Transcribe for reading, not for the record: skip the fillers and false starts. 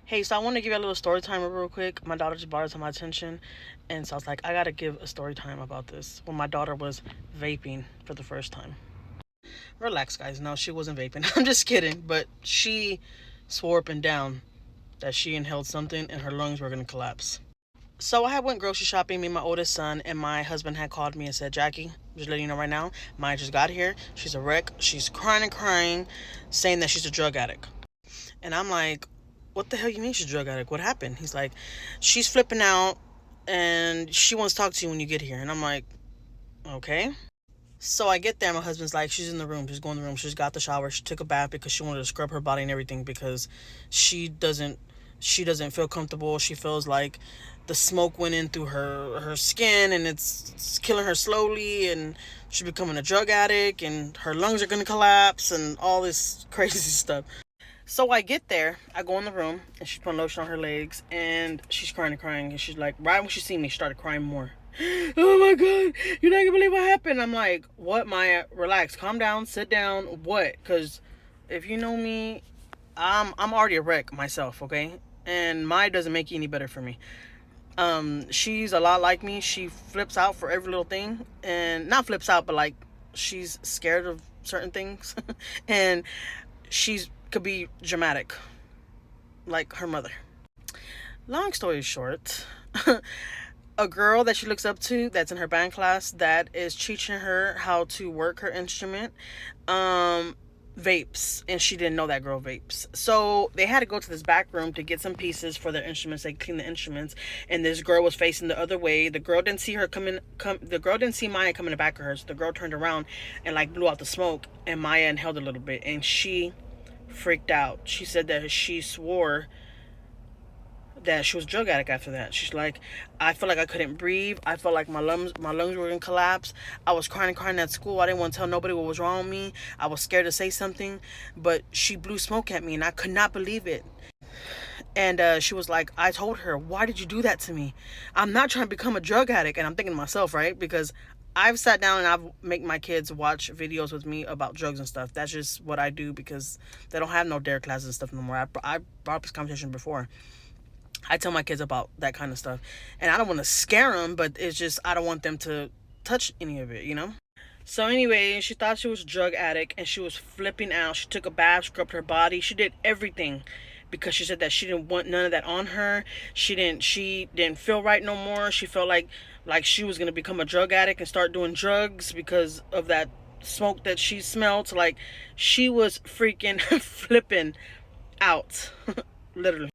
Hey, so I want to give you a little story time real quick. My daughter just brought it to my attention, and so I was like, I gotta give a story time about this. When my daughter was vaping for the first time. Relax, guys. No, she wasn't vaping. I'm just kidding. But she swore up and down that she inhaled something and her lungs were gonna collapse. So I had went grocery shopping. Me and my oldest son and my husband had called me and said, Jackie, just letting you know right now, Maya just got here. She's a wreck. She's crying and crying, saying that she's a drug addict. And I'm like, what the hell you mean she's a drug addict? What happened? He's like, she's flipping out and she wants to talk to you when you get here. And I'm like, okay. So I get there. My husband's like, she's in the room. She's going in the room. She's got the shower. She took a bath because she wanted to scrub her body and everything because she doesn't she doesn't feel comfortable. She feels like the smoke went in through her skin and it's killing her slowly and she's becoming a drug addict and her lungs are gonna collapse and all this crazy stuff. So I get there, I go in the room, and she's putting lotion on her legs, and she's crying and crying, and she's like, right when she seen me, she started crying more. Oh my God, you're not gonna believe what happened. I'm like, what, Maya? Relax, calm down, sit down. What? Because if you know me, I'm already a wreck myself, okay? And Maya doesn't make it any better for me. She's a lot like me. She flips out for every little thing, and not flips out, but like she's scared of certain things, and she's could be dramatic, like her mother. Long story short, a girl that she looks up to that's in her band class that is teaching her how to work her instrument vapes, and she didn't know that girl vapes. So they had to go to this back room to get some pieces for their instruments. They clean the instruments, and this girl was facing the other way. The girl didn't see her the girl didn't see Maya come in the back of her, so the girl turned around and like blew out the smoke, and Maya inhaled a little bit, and she freaked out. She said that she swore that she was a drug addict after that. She's like, I felt like I couldn't breathe. I felt like my lungs were gonna collapse. I was crying and crying at school. I didn't want to tell nobody what was wrong with me. I was scared to say something, but she blew smoke at me and I could not believe it. And she was like, I told her, why did you do that to me? I'm not trying to become a drug addict. And I'm thinking to myself, right? Because I've sat down and I've make my kids watch videos with me about drugs and stuff. That's just what I do because they don't have no dare classes and stuff no more. I brought up this conversation before. I tell my kids about that kind of stuff. And I don't want to scare them, but it's just I don't want them to touch any of it, you know? So anyway, she thought she was a drug addict and she was flipping out. She took a bath, scrubbed her body. She did everything because she said that she didn't want none of that on her. She didn't feel right no more. She felt like she was going to become a drug addict and start doing drugs because of that smoke that she smelled. Like she was freaking flipping out. Literally.